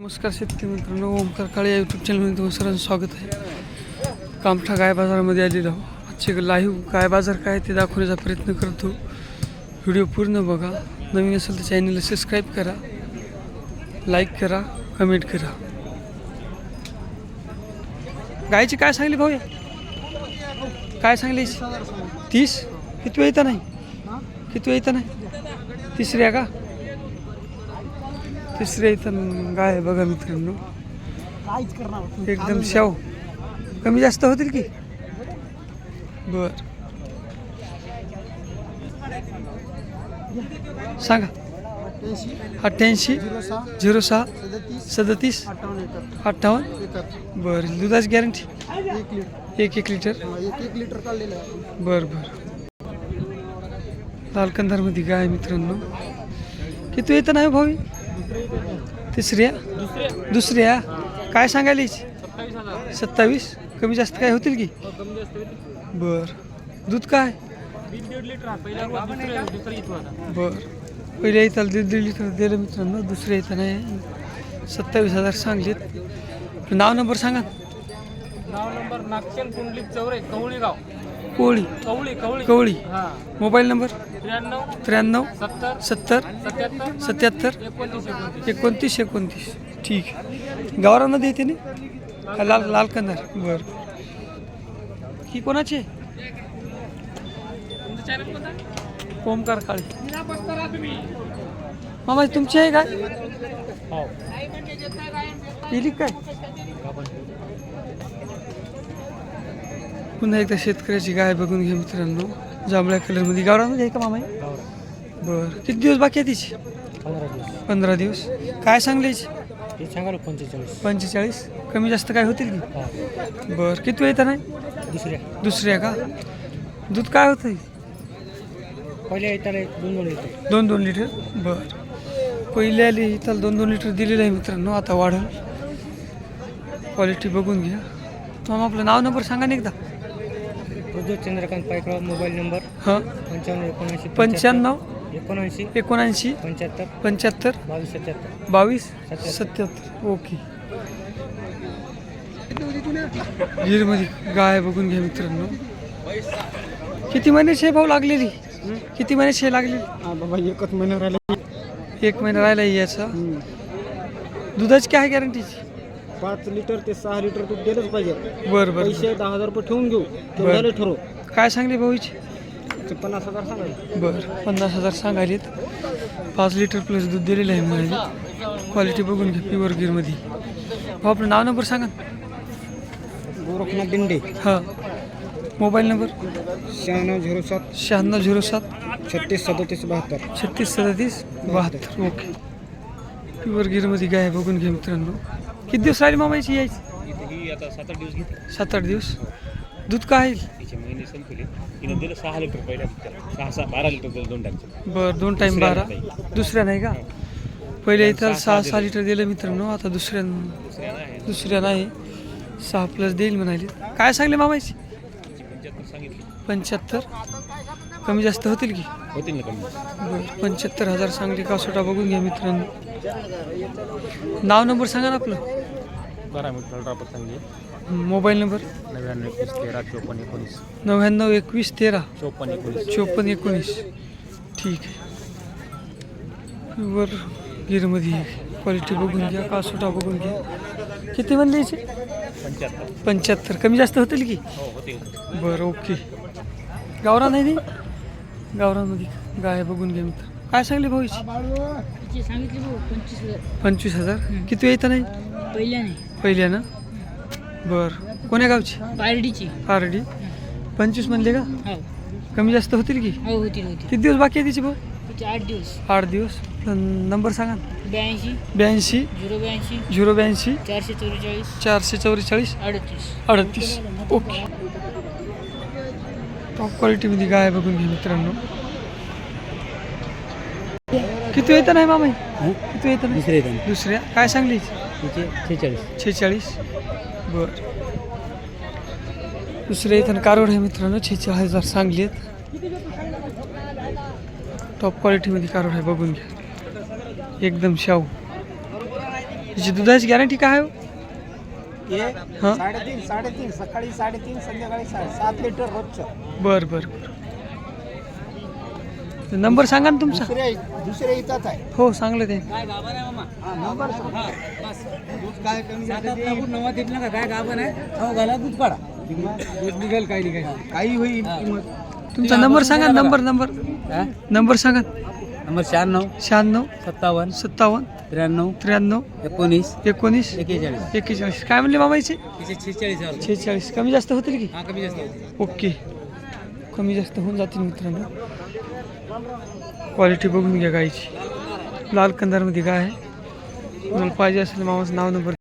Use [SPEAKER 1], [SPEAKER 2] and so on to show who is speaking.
[SPEAKER 1] नमस्कार शेतकरी मित्रांनो, ओमकार काळे या यूट्यूब चॅनलमध्ये तुम्हाला सर्वांचं स्वागत आहे. कामठा गाय बाजारामध्ये आलेलो आहोत. आजचे लाईव्ह गाय बाजार काय ते दाखवण्याचा प्रयत्न करतो. व्हिडिओ पूर्ण बघा. नवीन असेल तर चॅनलला सबस्क्राईब करा, लाईक करा, कमेंट करा. गायची काय सांगली भाऊ? काय सांगली? 30. किती वेळ येतं नाही? किती वेळ येतं नाही? तिसरी आहे का? तिसऱ्या इथं गाय बघा मित्रांनो, एकदम शाव. कमी जास्त होतील की? बर, सांगा. 88 06 37 58. बरं, दुधाची गॅरंटी 1 लिटर. बरं बरं. लालकंदारमध्ये गाय मित्रांनो. किती येतं नाही भाऊ? तिसऱ्या दुसऱ्या. काय सांगायला? 27. कमी जास्त काय होतील की? बर. दूध काय? बर. पहिल्या इथं 1.5 लिटर दिलं मित्रांनो. दुसऱ्या इथं नाही. 27,000 सांगलीत. नाव नंबर सांगा.
[SPEAKER 2] नाव नंबर नागचंद कुंडलिक चौरे, कवळी गाव.
[SPEAKER 1] कोळी कवळी. Mobile number 93 70 77 29 29. ठीक आहे. गावरामध्ये येते ना? लालकंदार. बर. ही कोणाची? ओमकार काळे. मामा तुमची आहे काय? केली काय? पुन्हा एकदा शेतकऱ्याची गाय बघून घ्या मित्रांनो. जांभळ्या कलरमध्ये. गावरामध्ये आहे का मामा? बरं. किती दिवस बाकी आहे तिची? 15 दिवस. काय सांगले? 45. कमी जास्त काय होतील की? बरं. किती वेळ येतं नाही? दुसऱ्या का? दूध काय होतं?
[SPEAKER 2] पहिल्या येताना 2 लिटर.
[SPEAKER 1] 2 लिटर. बरं. पहिल्या इथं 2 लिटर दिलेलं आहे मित्रांनो. आता वाढेल. क्वालिटी बघून घ्या. मग आपलं नाव नंबर सांगा ना एकदा.
[SPEAKER 2] Chandrakant Paikrao. Mobile number 95
[SPEAKER 1] 95
[SPEAKER 2] 79
[SPEAKER 1] 75 22 77. Okay. गिरमध्ये गाय बघून घ्या मित्रांनो. किती महिन्याची भाऊ लागलेली? किती महिन्याची लागलेली?
[SPEAKER 2] बाबा 1 महिना राहिला.
[SPEAKER 1] 1 महिना राहिला याचा. दुधाची काय गॅरंटीची?
[SPEAKER 2] 5 लिटर ते 6 लिटर दूध दिलंच पाहिजे.
[SPEAKER 1] बरं बरं.
[SPEAKER 2] पैसे 10,000 रुपये ठेवून घेऊ. तेवढ्याला ठरव.
[SPEAKER 1] काय सांगले भाऊची?
[SPEAKER 2] 50,000 सांगायचे.
[SPEAKER 1] बरं. 50,000 सांगायलेत. 5 लिटर प्लस दूध दिलेलं आहे म्हणाले. क्वालिटी बघून घ्या. प्युअर गिरमध्ये. भाऊ आपलं नाव नंबर सांगा.
[SPEAKER 2] गोरखनाथ दिंडे.
[SPEAKER 1] हां. Mobile number
[SPEAKER 2] 9607
[SPEAKER 1] 9607
[SPEAKER 2] 36 37 72.
[SPEAKER 1] 36 37 72. ओके. प्युअर गिरमध्ये गाय बघून घ्या मित्रांनो. किती दिवस राहिले मामाची यायची?
[SPEAKER 2] आता 7-8 दिवस घेते.
[SPEAKER 1] 7-8 दिवस. दूध काय?
[SPEAKER 2] तिचे महिने संपले. तिनं दिलं 6 लिटर पहिल्या. 12 लिटर दिलं 2 टाइम.
[SPEAKER 1] बरं. 2 टाईम 12. दुसऱ्या नाही का? पहिल्या इथं 6 लिटर दिलं मित्रांनो. आता दुसऱ्या नाही. 6 प्लस देईल म्हणाले. काय सांगले मामाची? 75. कमी जास्त होतील की?
[SPEAKER 2] होतील ना कमी.
[SPEAKER 1] बरं. 75,000 सांगली. कासोटा बघून घ्या मित्रांनो. नाव नंबर सांगा ना आपलं.
[SPEAKER 2] 12 मिनिट रापत चांगली.
[SPEAKER 1] Mobile number
[SPEAKER 2] 99 21 13
[SPEAKER 1] 99 21 13
[SPEAKER 2] 54 19.
[SPEAKER 1] 54 19. ठीक आहे. प्युअर गिरमध्ये क्वालिटी बघून घ्या. कासोटा बघून घ्या. किती म्हणले याचे? 75. कमी जास्त होतील की? बरं. ओके. गावरान आहे नाही? गावरानमध्ये गाय बघून घ्या मित्र. काय सांगले भाऊची? 25,000. किती येतं नाही? पहिल्या ना. बरं. कोण्या गावची? आरडी. 25 म्हणले का? कमी जास्त होतील की? किती दिवस बाकी आहे तिचे भाऊ? 8 दिवस. नंबर सांगा. 82 082 444 38. ओके. टॉप क्वालिटीमध्ये गाय बघून घ्या मित्रांनो. किती येतं नाही मामा? किती येतं नाही? दुसऱ्या. काय सांगली? 46. बरं. दुसऱ्या इथं कारवड आहे मित्रांनो. 46,000 सांगली आहेत. टॉप क्वालिटीमध्ये कारवड आहे बघून घ्या. एकदम शाहू. हिची दुधाची गॅरंटी काय आहे हो?
[SPEAKER 3] हे
[SPEAKER 1] हां
[SPEAKER 3] 3.5 सकाळी 3.5 संध्याकाळी 7 लिटर रोजचं.
[SPEAKER 1] बरं बरं बरं. नंबर सांगा ना तुमचा.
[SPEAKER 3] दुसऱ्या इथंच आहे.
[SPEAKER 1] हो सांगलं ते.
[SPEAKER 3] नंबर काय कमी
[SPEAKER 4] काय गाभण आहे घाला दूध काढा दूध निघेल काही
[SPEAKER 3] होईल किंमत.
[SPEAKER 1] तुमचा नंबर सांगा. नंबर नंबर सांगा.
[SPEAKER 4] नंबर 96
[SPEAKER 1] 96
[SPEAKER 4] 57
[SPEAKER 1] 57
[SPEAKER 4] 93
[SPEAKER 1] 93
[SPEAKER 4] 19
[SPEAKER 1] 19
[SPEAKER 4] 41
[SPEAKER 1] 41. काय म्हणले मामाचे?
[SPEAKER 4] 46
[SPEAKER 1] 46. कमी जास्त होतील की?
[SPEAKER 4] हा कमी जास्त होते.
[SPEAKER 1] ओके, कमी जास्त होऊन जातील मित्रांनो. क्वालिटी बघून घ्या गाईची. लाल कंदारमध्ये गाय आहे. तुम्हाला पाहिजे असेल मामाचं नाव नंबर